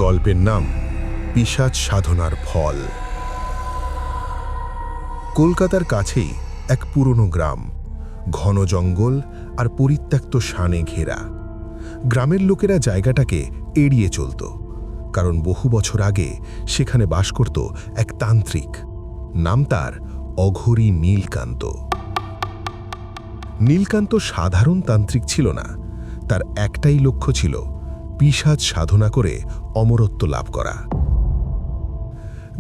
গল্পের নাম পিশাচ সাধনার ফল। কলকাতার কাছেই এক পুরনো গ্রাম, ঘন জঙ্গল আর পরিত্যক্ত শানে ঘেরা। গ্রামের লোকেরা জায়গাটাকে এড়িয়ে চলত, কারণ বহু বছর আগে সেখানে বাস করত এক তান্ত্রিক। নাম তার অঘরী নীলকান্ত। নীলকান্ত সাধারণ তান্ত্রিক ছিল না, তার একটাই লক্ষ্য ছিল পিশাচ সাধনা করে অমরত্ব লাভ করা।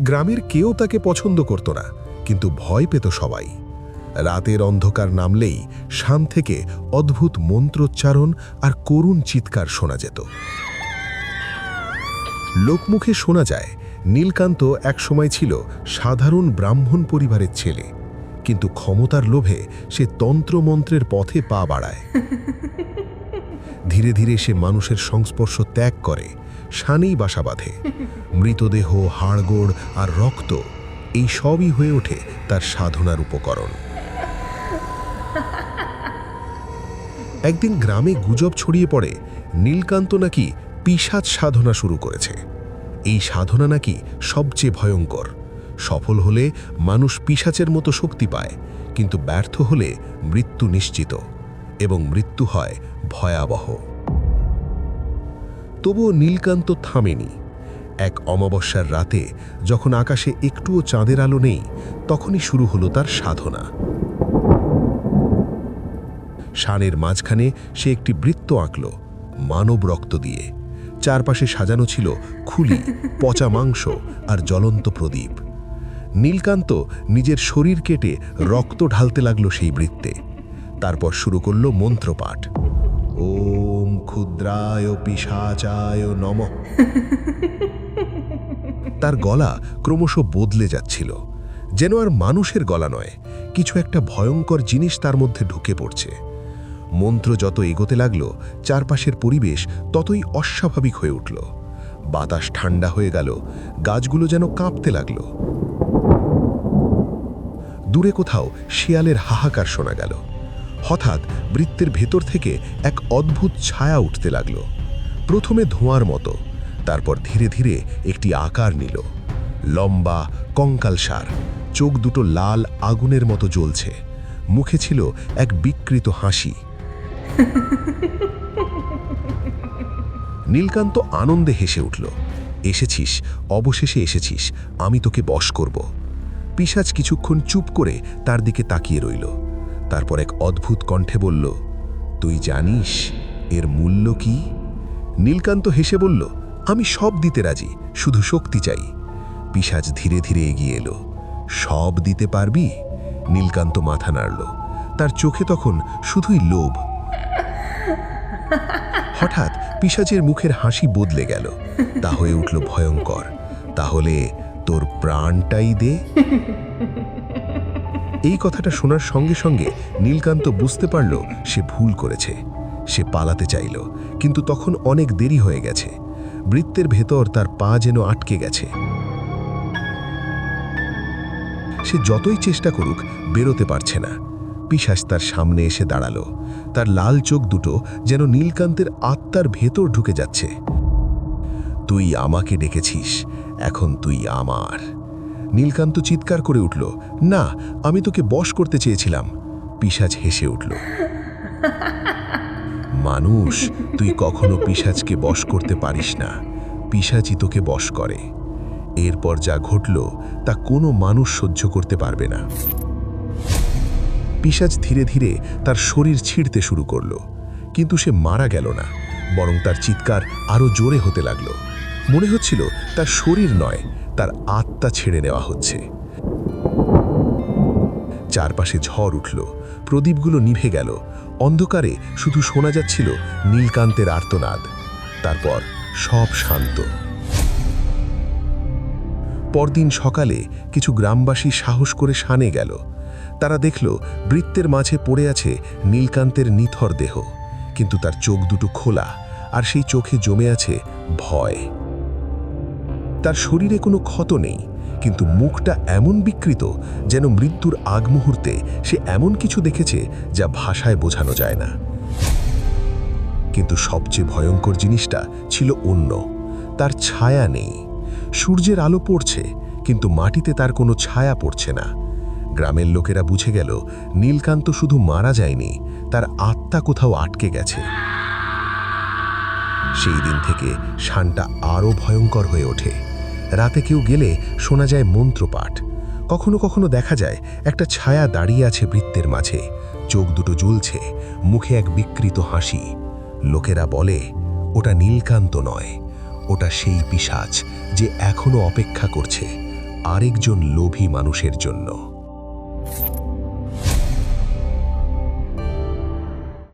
গ্রামের কেউ তাকে পছন্দ করত না, কিন্তু ভয় পেত সবাই। রাতের অন্ধকার নামলেই শান থেকে অদ্ভুত মন্ত্রোচ্চারণ আর করুণ চিৎকার শোনা যেত। লোকমুখে শোনা যায় নীলকান্ত একসময় ছিল সাধারণ ব্রাহ্মণ পরিবারের ছেলে, কিন্তু ক্ষমতার লোভে সে তন্ত্রমন্ত্রের পথে পা বাড়ায়। ধীরে ধীরে সে মানুষের সংস্পর্শ ত্যাগ করে শানেই বাসা বাঁধে। মৃতদেহ, হাড়গোড় আর রক্ত এই সবই হয়ে ওঠে তার সাধনার উপকরণ। একদিন গ্রামে গুজব ছড়িয়ে পড়ে নীলকান্ত নাকি পিশাচ সাধনা শুরু করেছে। এই সাধনা নাকি সবচেয়ে ভয়ঙ্কর। সফল হলে মানুষ পিশাচের মতো শক্তি পায়, কিন্তু ব্যর্থ হলে মৃত্যু নিশ্চিত, এবং মৃত্যু হয় ভয়াবহ। তবুও নীলকান্ত থামেনি। এক অমাবস্যার রাতে যখন আকাশে একটুও চাঁদের আলো নেই, তখনই শুরু হলো তার সাধনা। শানের মাঝখানে সে একটি বৃত্ত আঁকল মানব রক্ত দিয়ে। চারপাশে সাজানো ছিল খুলি, পচা মাংস আর জ্বলন্ত প্রদীপ। নীলকান্ত নিজের শরীর কেটে রক্ত ঢালতে লাগলো সেই বৃত্তে। তারপর শুরু করল মন্ত্রপাঠ। ওম ক্ষুদ্রায় পিশাচায় নমঃ। তার গলা ক্রমশ বদলে যাচ্ছিল, যেন আর মানুষের গলা নয়, কিছু একটা ভয়ঙ্কর জিনিস তার মধ্যে ঢুকে পড়ছে। মন্ত্র যত এগোতে লাগল, চারপাশের পরিবেশ ততই অস্বাভাবিক হয়ে উঠল। বাতাস ঠান্ডা হয়ে গেল, গাছগুলো যেন কাঁপতে লাগল। দূরে কোথাও শিয়ালের হাহাকার শোনা গেল। হঠাৎ বৃত্তের ভেতর থেকে এক অদ্ভুত ছায়া উঠতে লাগল। প্রথমে ধোঁয়ার মতো, তারপর ধীরে ধীরে একটি আকার নিল। লম্বা, কঙ্কালসার, চোখ দুটো লাল আগুনের মতো জ্বলছে। মুখে ছিল এক বিকৃত হাসি। নীলকান্ত আনন্দে হেসে উঠল। এসেছিস, অবশেষে এসেছিস, আমি তোকে বশ করব। পিশাচ কিছুক্ষণ চুপ করে তার দিকে তাকিয়ে রইল। তারপর এক অদ্ভুত কণ্ঠে বলল, তুই জানিস এর মূল্য কি? নীলকান্ত হেসে বলল, আমি সব দিতে রাজি, শুধু শক্তি চাই। পিশাচ ধীরে ধীরে এগিয়ে এলো। সব দিতে পারবি? নীলকান্ত মাথা নাড়ল। তার চোখে তখন শুধুই লোভ। হঠাৎ পিশাচের মুখের হাসি বদলে গেল, তা হয়ে উঠল ভয়ঙ্কর। তাহলে তোর প্রাণটাই দে। এই কথাটা শোনার সঙ্গে সঙ্গে নীলকান্ত বুঝতে পারল সে ভুল করেছে। সে পালাতে চাইল, কিন্তু তখন অনেক দেরি হয়ে গেছে। বৃত্তের ভেতর তার পা যেন আটকে গেছে। সে যতই চেষ্টা করুক, বেরোতে পারছে না। পিশাচ তার সামনে এসে দাঁড়ালো। তার লাল চোখ দুটো যেন নীলকান্তের আত্মার ভেতর ঢুকে যাচ্ছে। তুই আমাকে ডেকেছিস, এখন তুই আমার। নীলকান্ত চিৎকার করে উঠল, না, আমি তোকে বশ করতে চেয়েছিলাম। পিশাচ হেসে উঠল, মানুষ, তুই কখনো পিশাচকে বশ করতে পারিস না, পিশাচই তোকে বশ করে। এরপর যা ঘটল তা কোনো মানুষ সহ্য করতে পারবে না। পিশাচ ধীরে ধীরে তার শরীর ছিঁড়তে শুরু করল, কিন্তু সে মারা গেল না, বরং তার চিৎকার আরো জোরে হতে লাগলো। মনে হচ্ছিল তার শরীর নয়, তার আত্মা ছেড়ে নেওয়া হচ্ছে। চারপাশে ঝড় উঠল, প্রদীপগুলো নিভে গেল। অন্ধকারে শুধু শোনা যাচ্ছিল নীলকান্তের আর্তনাদ। তারপর সব শান্ত। পরদিন সকালে কিছু গ্রামবাসী সাহস করে শানে গেল। তারা দেখল বৃত্তের মাঝে পড়ে আছে নীলকান্তের নিথর দেহ, কিন্তু তার চোখ দুটো খোলা, আর সেই চোখে জমে আছে ভয়। তার শরীরে কোনো ক্ষত নেই, কিন্তু মুখটা এমন বিকৃত যেন মৃত্যুর আগ মুহূর্তে সে এমন কিছু দেখেছে যা ভাষায় বোঝানো যায় না। কিন্তু সবচেয়ে ভয়ঙ্কর জিনিসটা ছিল অন্য। তার ছায়া নেই। সূর্যের আলো পড়ছে, কিন্তু মাটিতে তার কোনো ছায়া পড়ছে না। গ্রামের লোকেরা বুঝে গেল নীলকান্ত শুধু মারা যায়নি, তার আত্মা কোথাও আটকে গেছে। সেই দিন থেকে শানটা আরও ভয়ঙ্কর হয়ে ওঠে। রাতে কেউ গেলে শোনা যায় মন্ত্রপাঠ। কখনো কখনো দেখা যায় একটা ছায়া দাঁড়িয়ে আছে বৃত্তের মাঝে, চোখ দুটো জ্বলছে, মুখে এক বিকৃত হাসি। লোকেরা বলে ওটা নীলকান্ত নয়, ওটা সেই পিশাচ যে এখনো অপেক্ষা করছে আরেকজন লোভী মানুষের জন্য।